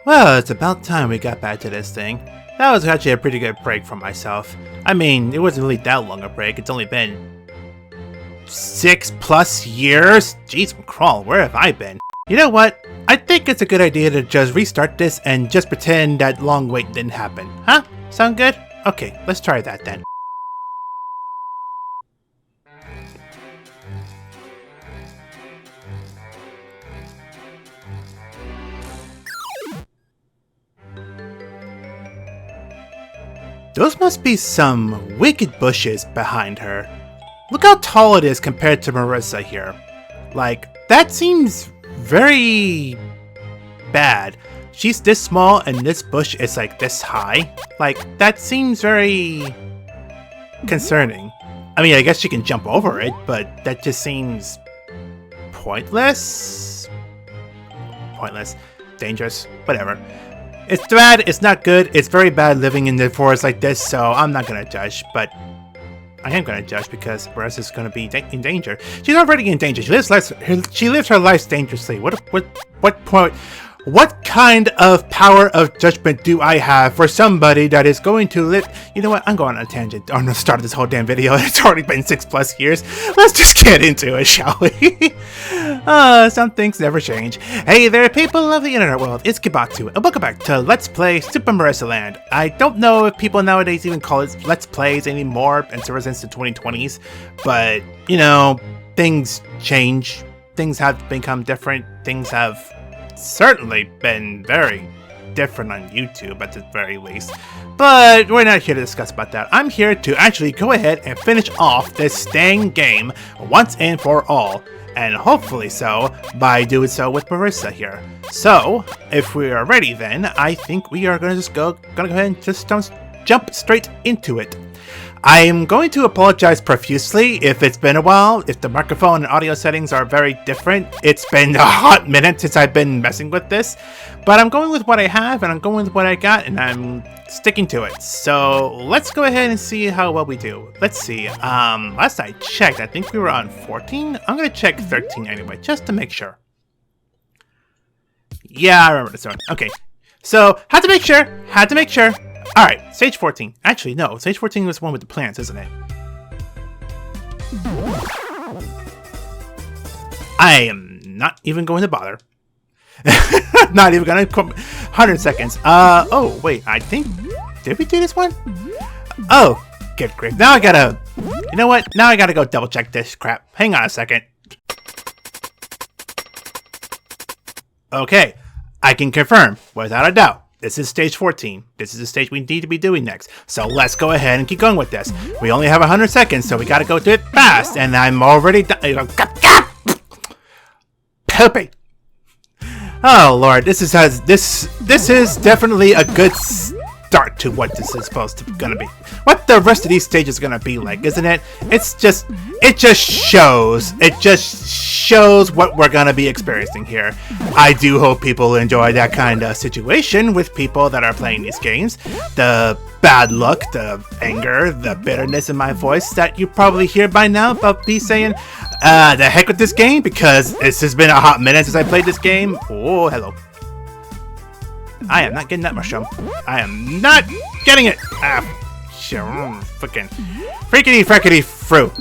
Well, it's about time we got back to this thing. That was actually a pretty good break for myself. I mean, it wasn't really that long a break. It's only been 6+ years? Jeez, McCrawl, where have I been? You know what? I think it's a good idea to just restart this and just pretend that long wait didn't happen. Huh? Sound good? Okay, let's try that then. Those must be some wicked bushes behind her. Look how tall it is compared to Marisa here. Like, that seems very bad. She's this small and this bush is like this high. Like, that seems very concerning. I mean, I guess she can jump over it, but that just seems pointless? Pointless. Dangerous. Whatever. It's bad, it's not good, it's very bad living in the forest like this, so I'm not gonna judge, but I am gonna judge because Marisa's gonna be in danger. She's already in danger. She lives her life dangerously. What kind of power of judgment do I have for somebody that is going to live? You know what? I'm going on a tangent on the start of this whole damn video. It's already been 6+ years. Let's just get into it, shall we? Some things never change. Hey there, people of the internet world. It's Kibatsu, and welcome back to Let's Play Super Marisa Land. I don't know if people nowadays even call it Let's Plays anymore, and so since the 2020s, but, you know, things change. Things have become different. Things have certainly been very different on YouTube at the very least, but we're not here to discuss about that. I'm here to actually go ahead and finish off this dang game once and for all, and hopefully so by doing so with Marisa here. So if we are ready, then I think we are gonna go ahead and just jump straight into it. I am going to apologize profusely if it's been a while, if the microphone and audio settings are very different. It's been a hot minute since I've been messing with this, but I'm going with what I have and I'm going with what I got and I'm sticking to it. So let's go ahead and see how well we do. Let's see, last I checked, I think we were on 14. I'm gonna check 13 anyway, just to make sure. Yeah, I remember this one. Okay, so had to make sure. Alright, stage 14. Actually, no, stage 14 was the one with the plants, isn't it? I am not even going to bother. Not even gonna come 100 seconds. Oh, wait, I think... Did we do this one? Oh, good grief. Now I gotta... You know what? Now I gotta go double check this crap. Hang on a second. Okay, I can confirm, without a doubt. This is stage 14. This is the stage we need to be doing next. So let's go ahead and keep going with this. We only have 100 seconds, so we gotta go do it fast. And I'm already done. Poopy. Oh Lord, this is definitely a good start to what this is supposed to gonna be. What the rest of these stages are gonna be like, isn't it? It just shows what we're gonna be experiencing here. I do hope people enjoy that kind of situation with people that are playing these games. The bad luck, the anger, the bitterness in my voice that you probably hear by now about me saying, the heck with this game, because this has been a hot minute since I played this game. Oh, hello. I am not getting that mushroom. I am not getting it. Ah, freaking freckety fruit.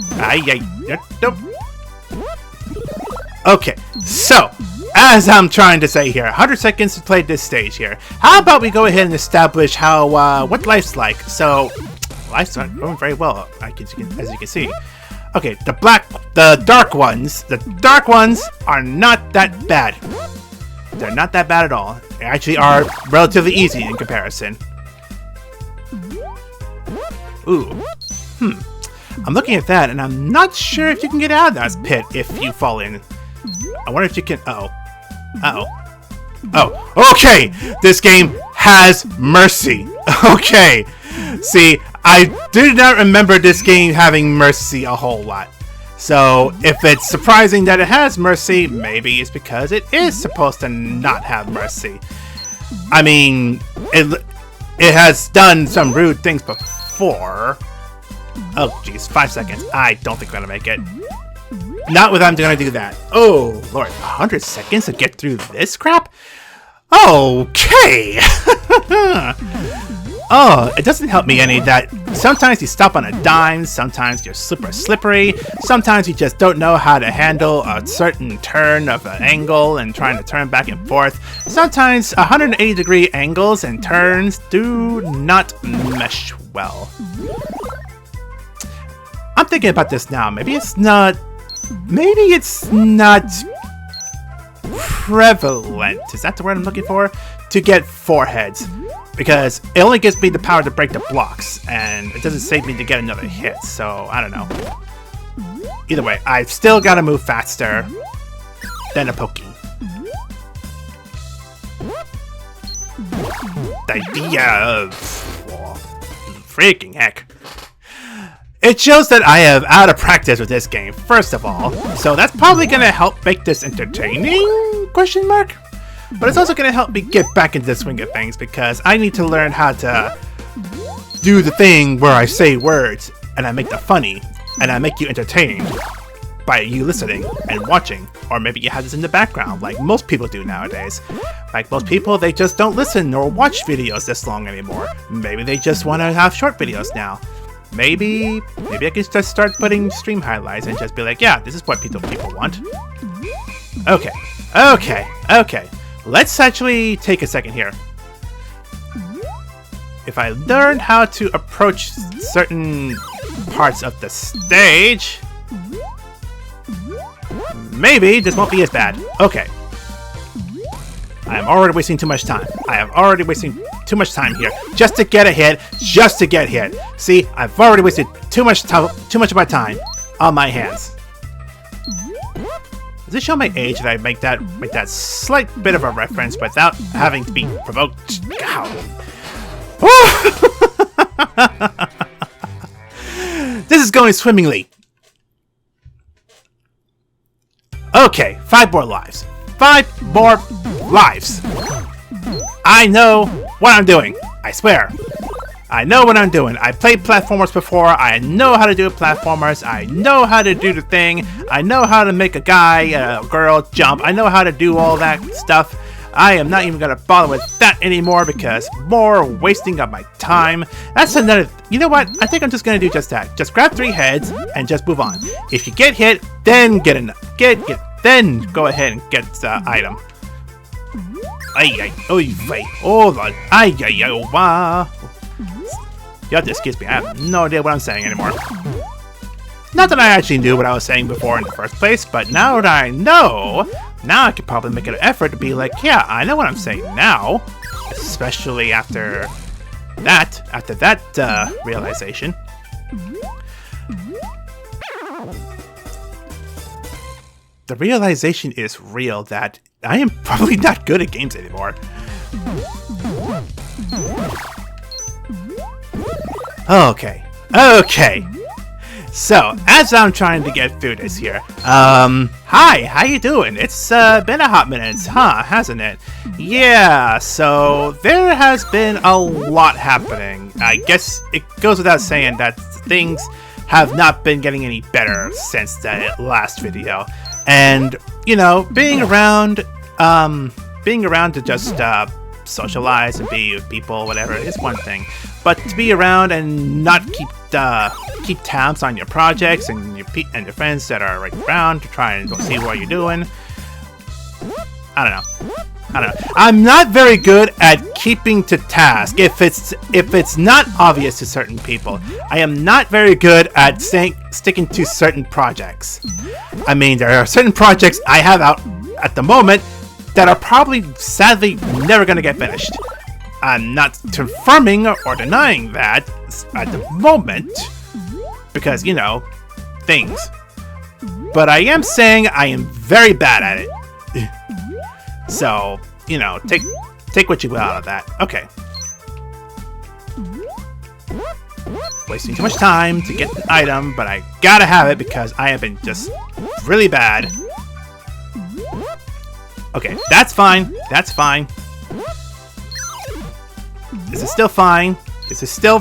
Nope. Okay, so as I'm trying to say here, 100 seconds to play this stage here. How about we go ahead and establish how what life's like? So life's not going very well, as you can see. Okay, the dark ones are not that bad. They're not that bad at all. They actually are relatively easy in comparison. Ooh. I'm looking at that, and I'm not sure if you can get out of that pit if you fall in. I wonder if you can... Uh-oh. Okay! This game has mercy. Okay. See, I did not remember this game having mercy a whole lot. So, if it's surprising that it has mercy, maybe it's because it is supposed to not have mercy. I mean, it has done some rude things before. Oh, geez, 5 seconds. I don't think I'm gonna make it. Not without I'm gonna do that. Oh, Lord, 100 seconds to get through this crap? Okay! Oh, it doesn't help me any that sometimes you stop on a dime, sometimes you're super slippery, sometimes you just don't know how to handle a certain turn of an angle and trying to turn back and forth. Sometimes 180-degree angles and turns do not mesh well. I'm thinking about this now. Maybe it's not prevalent, is that the word I'm looking for? To get 4 heads. Because it only gives me the power to break the blocks, and it doesn't save me to get another hit, so I don't know. Either way, I've still got to move faster than a Pokey. The idea of... freaking heck. It shows that I am out of practice with this game, first of all, so that's probably going to help make this entertaining? Question mark? But it's also going to help me get back into the swing of things because I need to learn how to do the thing where I say words and I make the funny and I make you entertained by you listening and watching. Or maybe you have this in the background like most people do nowadays. Like most people, they just don't listen or watch videos this long anymore. Maybe they just want to have short videos now. Maybe I can just start putting stream highlights and just be like, yeah, this is what people want. Okay. Let's actually take a second here. If I learn how to approach certain parts of the stage, maybe this won't be as bad. Okay. I am already wasting too much time. I am already wasting too much time here just to get a hit, See, I've already wasted too much of my time on my hands. Does it show my age that I make that slight bit of a reference without having to be provoked? This is going swimmingly. Okay, 5 more lives. 5 more lives. I know what I'm doing. I swear. I know what I'm doing. I played platformers before. I know how to do platformers. I know how to do the thing. I know how to make a guy, a girl jump. I know how to do all that stuff. I am not even going to bother with that anymore because more wasting of my time. That's another... You know what? I think I'm just going to do just that. Just grab 3 heads and just move on. If you get hit, then get enough. Then go ahead and get the item. You have to excuse me, I have no idea what I'm saying anymore. Not that I actually knew what I was saying before in the first place, but now that I know, now I could probably make an effort to be like, yeah, I know what I'm saying now. Especially after that realization. The realization is real that I am probably not good at games anymore. Okay. So, as I'm trying to get through this here, hi, how you doing? It's been a hot minute, hasn't it? Yeah, so there has been a lot happening. I guess it goes without saying that things have not been getting any better since the last video. And, you know, being around to just socialize and be with people, whatever, is one thing. But to be around and not keep tabs on your projects and your friends that are right around to try and see what you're doing, I don't know. I'm not very good at keeping to task if it's not obvious to certain people. I am not very good at sticking to certain projects. I mean, there are certain projects I have out at the moment that are probably, sadly, never going to get finished. I'm not confirming or denying that at the moment, because, you know, things. But I am saying I am very bad at it. So, you know, take what you will out of that. Okay. Wasting too much time to get the item, but I gotta have it because I have been just really bad. Okay, that's fine. That's fine. This is still fine. This is still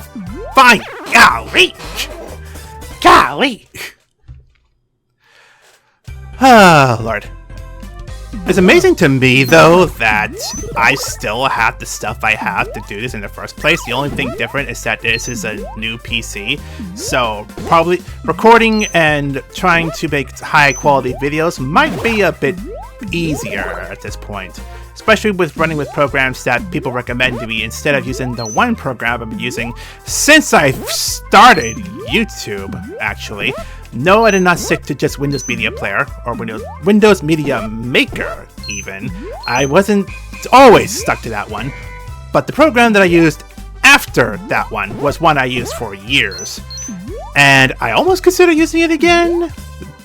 fine. Golly! Golly! Oh, Lord. It's amazing to me, though, that I still have the stuff I have to do this in the first place. The only thing different is that this is a new PC, so probably recording and trying to make high-quality videos might be a bit easier at this point. Especially with running with programs that people recommend to me instead of using the one program I've been using since I started YouTube, actually. No, I did not stick to just Windows Media Player, or Windows Media Maker, even. I wasn't always stuck to that one, but the program that I used after that one was one I used for years. And I almost consider using it again,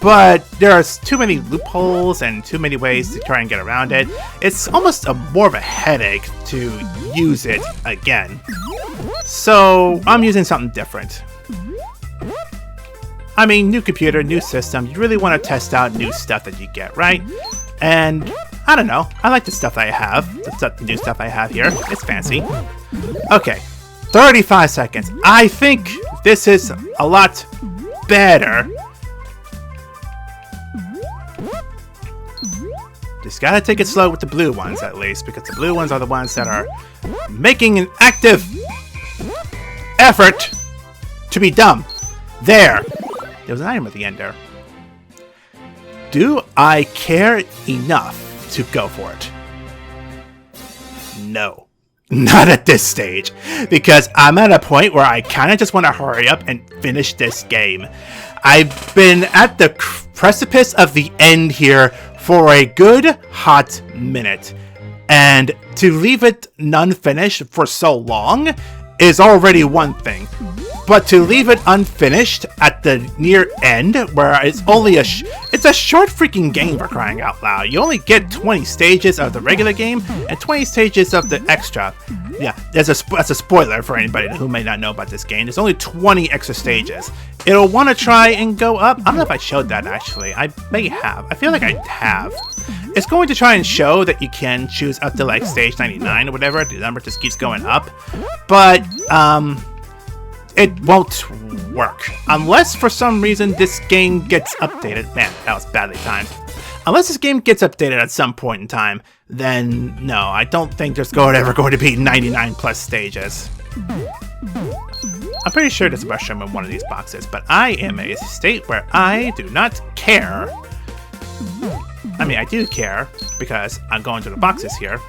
but there are too many loopholes and too many ways to try and get around it. It's almost more of a headache to use it again. So I'm using something different. I mean, new computer, new system, you really want to test out new stuff that you get, right? And I don't know, I like the stuff I have, the new stuff I have here. It's fancy. Okay, 35 seconds. I think this is a lot better. Just gotta take it slow with the blue ones, at least, because the blue ones are the ones that are making an active effort to be dumb. There! There was an item at the end there. Do I care enough to go for it? No. Not at this stage. Because I'm at a point where I kind of just want to hurry up and finish this game. I've been at the precipice of the end here for a good hot minute. And to leave it unfinished for so long is already one thing. But to leave it unfinished at the near end, where it's only it's a short freaking game, for crying out loud. You only get 20 stages of the regular game and 20 stages of the extra. Yeah, that's a spoiler for anybody who may not know about this game. There's only 20 extra stages. It'll want to try and go up. I don't know if I showed that, actually. I may have. I feel like I have. It's going to try and show that you can choose up to like stage 99 or whatever. The number just keeps going up. But, it won't work. Unless for some reason this game gets updated. Man, that was badly timed. Unless this game gets updated at some point in time, then no, I don't think there's ever going to be 99 plus stages. I'm pretty sure there's a mushroom in one of these boxes, but I am in a state where I do not care. I mean, I do care because I'm going through the boxes here,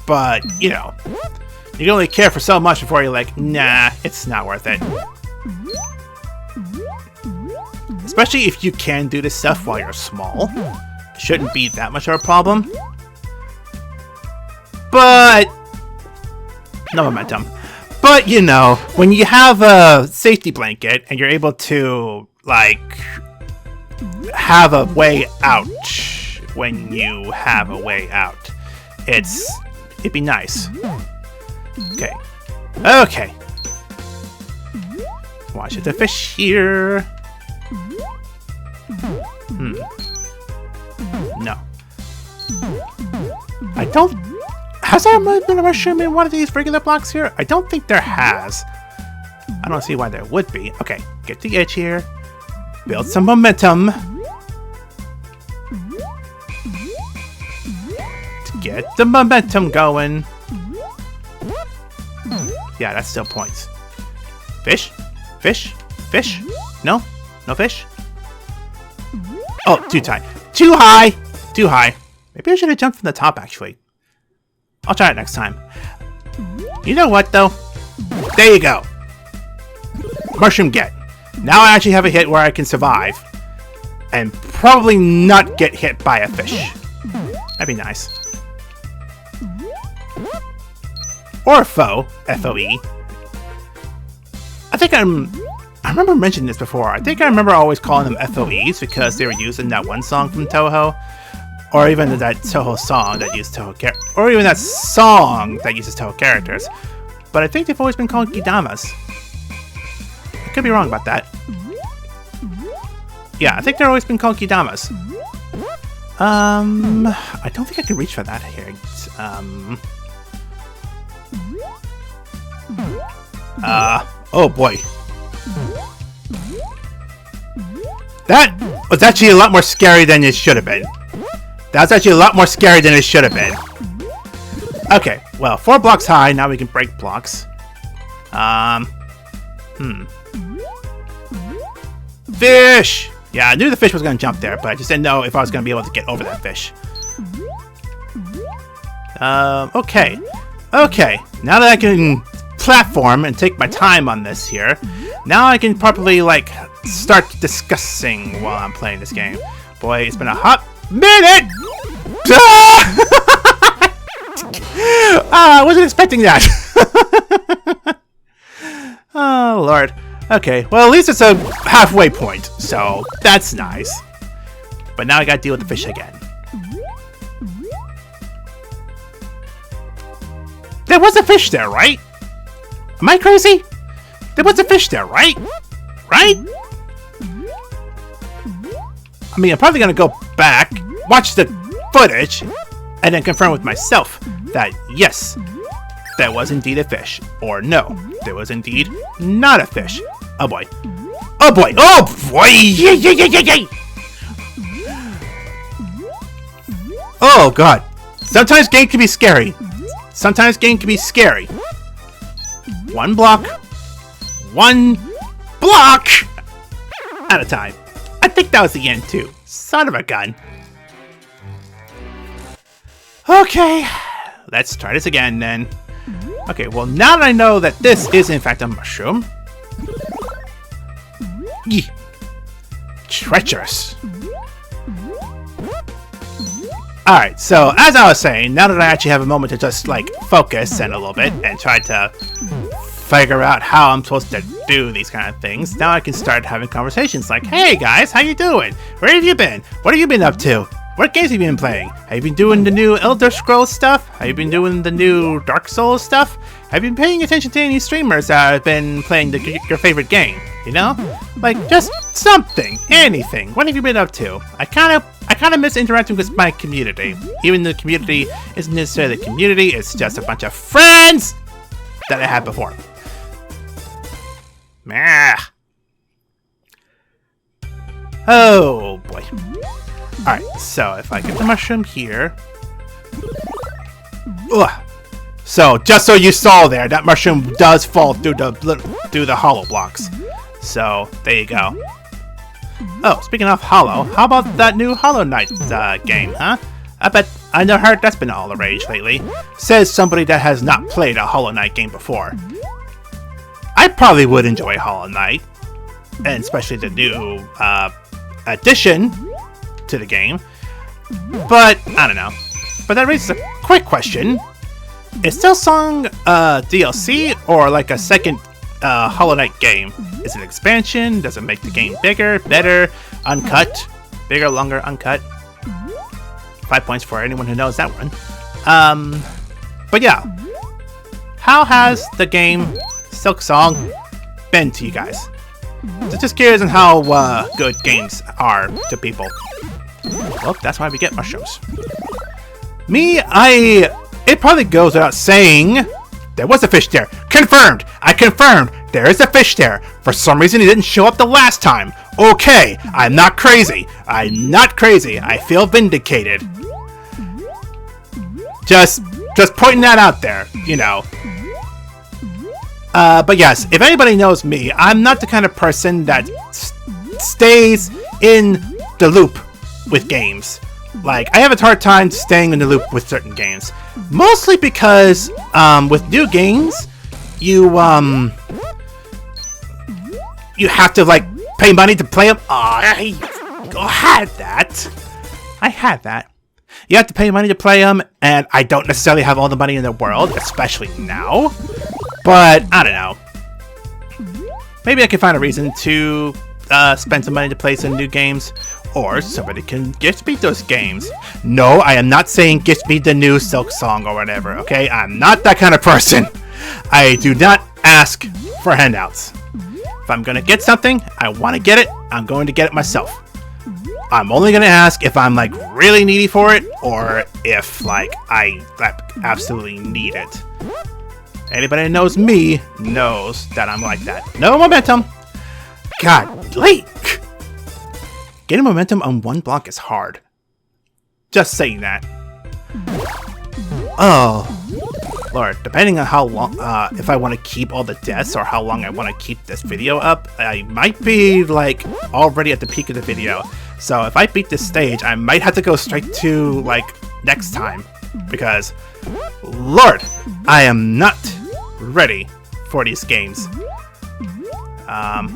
but, you know, you can only care for so much before you're like, nah, it's not worth it. Especially if you can do this stuff while you're small. It shouldn't be that much of a problem. But no momentum. But, you know, when you have a safety blanket and you're able to, like, have a way out when you have a way out, it'd be nice. Okay. Okay. Watch it, the fish here. No. I don't... Has there been a mushroom in one of these regular blocks here? I don't think there has. I don't see why there would be. Okay, get the edge here. Build some momentum. To get the momentum going. Yeah, that's still points. Fish? Fish? Fish? No? No fish? Oh, too tight. Too high! Too high. Maybe I should have jumped from the top, actually. I'll try it next time. You know what, though? There you go. Mushroom get. Now I actually have a hit where I can survive. And probably not get hit by a fish. That'd be nice. Or a foe. F-O-E. I remember mentioning this before. I think I remember always calling them FOEs because they were used in that one song from Toho. Or even that Toho song that used Toho characters. Or even that song that uses Toho characters. But I think they've always been called Gidamas. I could be wrong about that. Yeah, I think they've always been called Gidamas. I don't think I can reach for that here. Oh boy. That was actually a lot more scary than it should have been. That's actually a lot more scary than it should have been. Okay, well, 4 blocks high. Now we can break blocks. Fish! Yeah, I knew the fish was going to jump there, but I just didn't know if I was going to be able to get over that fish. Okay. Okay, now that I can platform and take my time on this here, now I can properly, like, start discussing while I'm playing this game. Boy, it's been a hot minute! I wasn't expecting that. Oh, Lord. Okay, well, at least it's a halfway point, so that's nice. But now I gotta deal with the fish again. There was a fish there, right? Am I crazy? There was a fish there, right? Right? I mean, I'm probably gonna go back, watch the footage, and then confirm with myself that, yes, there was indeed a fish. Or no, there was indeed not a fish. Oh boy. Oh boy! Oh boy! Yay! Oh god. Sometimes game can be scary. Sometimes game can be scary. 1 block. 1 block! At a time. I think that was the end too. Son of a gun. Okay. Let's try this again then. Okay, well now that I know that this is in fact a mushroom. Yee. Treacherous. Alright, so as I was saying, now that I actually have a moment to just like focus in a little bit and try to figure out how I'm supposed to do these kind of things, now I can start having conversations like, hey guys, how you doing? Where have you been? What have you been up to? What games have you been playing? Have you been doing the new Elder Scrolls stuff? Have you been doing the new Dark Souls stuff? Have you been paying attention to any streamers that have been playing your favorite game? You know? Like, just something, anything. What have you been up to? I kind of miss interacting with my community. Even the community isn't necessarily the community, it's just a bunch of friends that I had before. Meh. Oh, boy. Alright, so if I get the mushroom here... Ugh. So, just so you saw there, that mushroom does fall through the hollow blocks. So, there you go. Oh, speaking of hollow, how about that new Hollow Knight game, huh? I heard that's been all the rage lately. Says somebody that has not played a Hollow Knight game before. I probably would enjoy Hollow Knight, and especially the new addition to the game, but I don't know. But that raises a quick question: is Silksong DLC or like a second Hollow Knight game? Is it an expansion? Does it make the game bigger, better, uncut, bigger, longer, uncut? 5 points for anyone who knows that one. But yeah, how has the game Silksong been to you guys? So just curious on how good games are to people. Well, that's why we get mushrooms. Me, it probably goes without saying, there was a fish there. Confirmed! I confirmed! There is a fish there. For some reason, he didn't show up the last time. Okay, I'm not crazy. I'm not crazy. I feel vindicated. Just pointing that out there, you know. But yes, if anybody knows me, I'm not the kind of person that stays in the loop with games. Like, I have a hard time staying in the loop with certain games. Mostly because, with new games, you have to, like, pay money to play them. I had that. I had that. You have to pay money to play them, and I don't necessarily have all the money in the world, especially now. But, I don't know. Maybe I can find a reason to spend some money to play some new games. Or somebody can gift me those games. No, I am not saying gift me the new Silksong or whatever, okay? I'm not that kind of person. I do not ask for handouts. If I'm gonna get something, I want to get it, I'm going to get it myself. I'm only gonna ask if I'm like really needy for it, or if like I absolutely need it. Anybody that knows me knows that I'm like that. No momentum. God, late. Getting momentum on 1 block is hard. Just saying that. Oh, Lord. Depending on how long, if I want to keep all the deaths or how long I want to keep this video up, I might be, like, already at the peak of the video. So if I beat this stage, I might have to go straight to, like, next time. Because, Lord, I am not ready for these games. I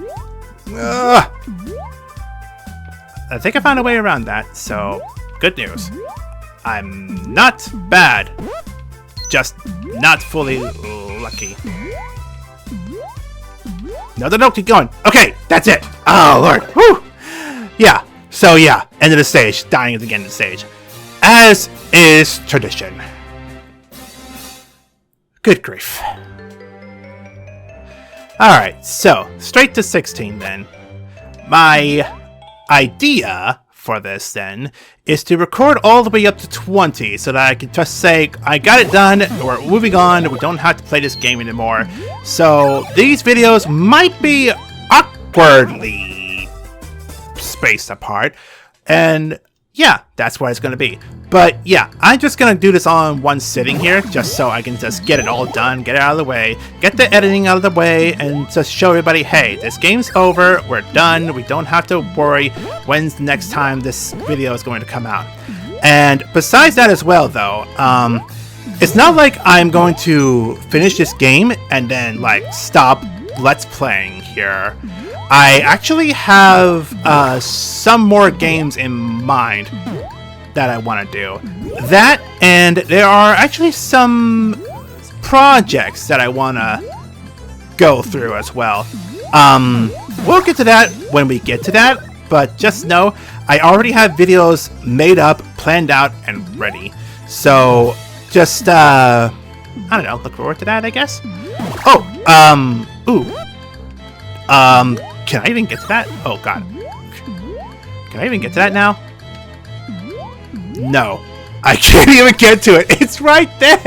think I found a way around that, so good news. I'm not bad, just not fully lucky. No, keep going. Okay, that's it. Oh, Lord. Whew. Yeah, so yeah, end of the stage, dying at the end of the stage. As is tradition. Good grief. Alright, so, straight to 16 then. My idea for this then is to record all the way up to 20 so that I can just say, I got it done, we're moving on, we don't have to play this game anymore. So, these videos might be awkwardly spaced apart, and yeah, that's what it's going to be. But yeah, I'm just going to do this all in one sitting here, just so I can just get it all done, get it out of the way, get the editing out of the way, and just show everybody, hey, this game's over, we're done, we don't have to worry when's the next time this video is going to come out. And besides that as well, though, it's not like I'm going to finish this game and then, like, stop Let's Playing here. I actually have some more games in mind that I want to do. That, and there are actually some projects that I want to go through as well. We'll get to that when we get to that, but just know I already have videos made up, planned out, and ready. So, just, I don't know, look forward to that, I guess? Oh, can I even get to that? Oh, God. Can I even get to that now? No. I can't even get to it. It's right there.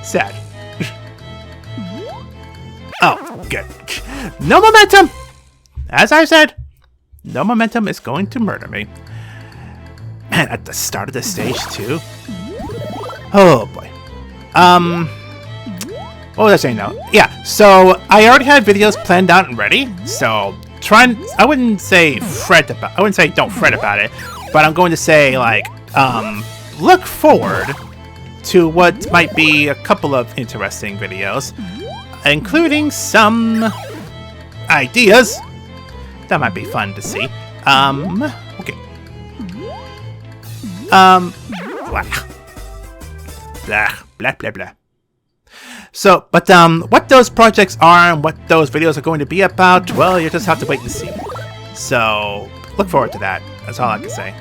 Sad. Oh, good. No momentum. As I said, no momentum is going to murder me. Man, at the start of the stage, too. Oh, boy. What was I saying now? Yeah, so I already had videos planned out and ready, so I wouldn't say don't fret about it, but I'm going to say, like, look forward to what might be a couple of interesting videos, including some ideas that might be fun to see. Okay. Blah, blah, blah. So, but what those projects are and what those videos are going to be about, well, you just have to wait and see. So, look forward to that. That's all I can say.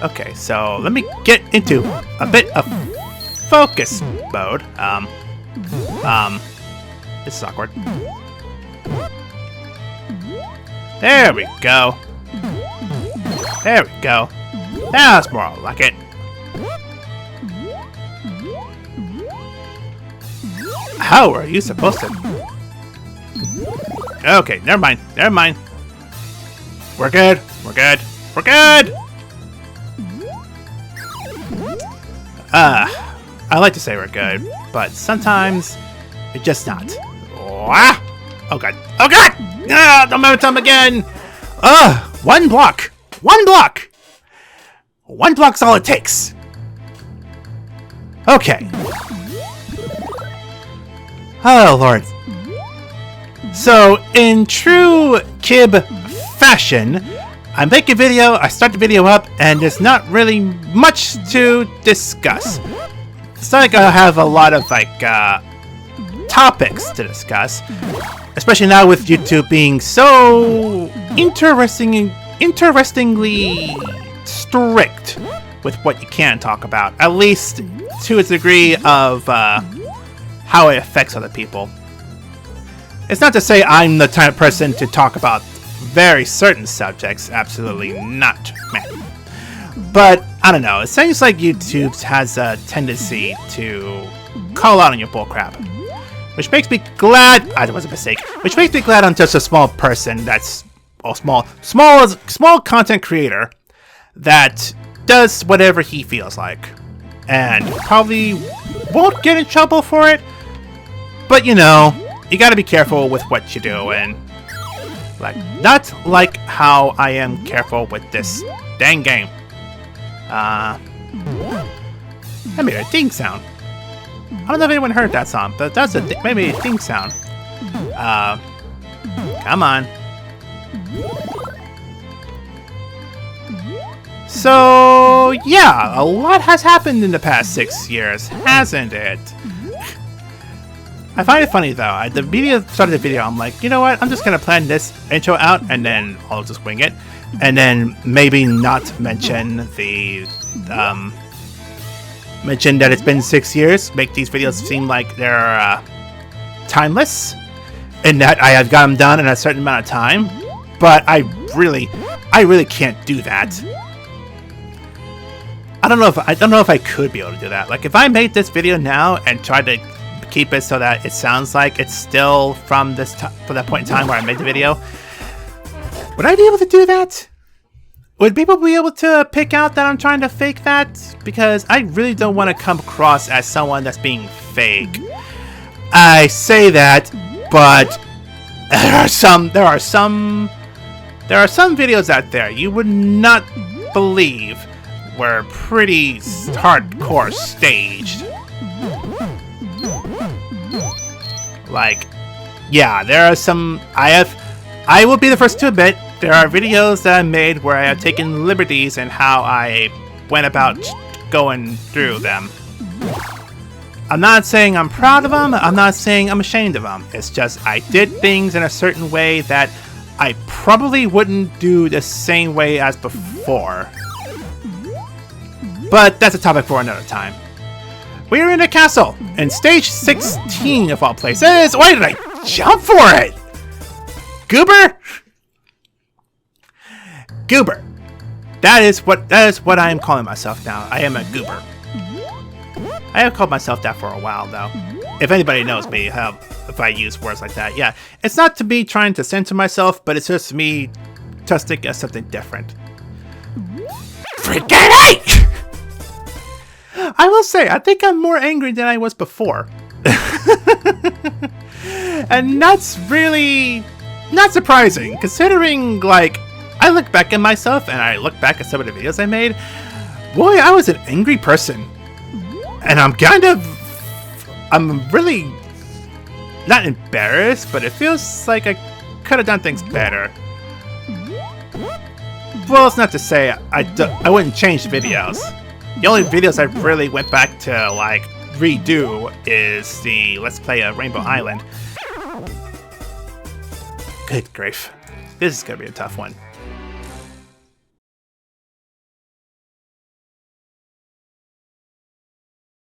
Okay, so let me get into a bit of focus mode. This is awkward. There we go. There we go. That's more like it. How are you supposed to? Okay, never mind. Never mind. We're good. We're good. We're good. I like to say we're good, but sometimes it's just not. Oh god. Oh god! Ah, the momentum again. One block. One block. One block's all it takes. Okay. Oh, Lord. So, in true Kib fashion, I make a video, I start the video up, and there's not really much to discuss. It's not like I have a lot of, like, topics to discuss. Especially now with YouTube being so interestingly strict with what you can talk about. At least to a degree of, how it affects other people. It's not to say I'm the type of person to talk about very certain subjects. Absolutely not, man. But, I don't know. It seems like YouTube has a tendency to call out on your bullcrap. Which makes me glad. That was a mistake. Which makes me glad I'm just a small person that's, well, small content creator that does whatever he feels like, and probably won't get in trouble for it. But you know, you gotta be careful with what you do, and like not like how I am careful with this dang game. I made a ding sound. I don't know if anyone heard that sound, but that's maybe a ding sound. Come on. So yeah, a lot has happened in the past 6 years, hasn't it? I find it funny though. At the start of the video, I'm like, you know what? I'm just gonna plan this intro out, and then I'll just wing it, and then maybe not mention the mention that it's been 6 years. Make these videos seem like they're timeless, and that I have got them done in a certain amount of time. But I really can't do that. I don't know if I could be able to do that. Like if I made this video now and tried to keep it so that it sounds like it's still from that point in time where I made the video, would I be able to do that? Would people be able to pick out that I'm trying to fake that? Because I really don't want to come across as someone that's being fake. I say that, but there are some videos out there you would not believe were pretty hardcore staged. Like, yeah, there are some. I will be the first to admit there are videos that I made where I have taken liberties in how I went about going through them. I'm not saying I'm proud of them. I'm not saying I'm ashamed of them. It's just I did things in a certain way that I probably wouldn't do the same way as before. But that's a topic for another time. We're in a castle, in stage 16 of all places. Why did I jump for it? Goober? Goober. That is what I am calling myself now. I am a goober. I have called myself that for a while, though. If anybody knows me, if I use words like that, yeah. It's not to be trying to censor myself, but it's just me testing as something different. Freaking hate! I will say, I think I'm more angry than I was before. And that's really not surprising, considering, like, I look back at myself and I look back at some of the videos I made. Boy, I was an angry person. And I'm really not embarrassed, but it feels like I could have done things better. Well, it's not to say I wouldn't change the videos. The only videos I really went back to, like, redo is the Let's Play a Rainbow Island. Good grief. This is gonna be a tough one.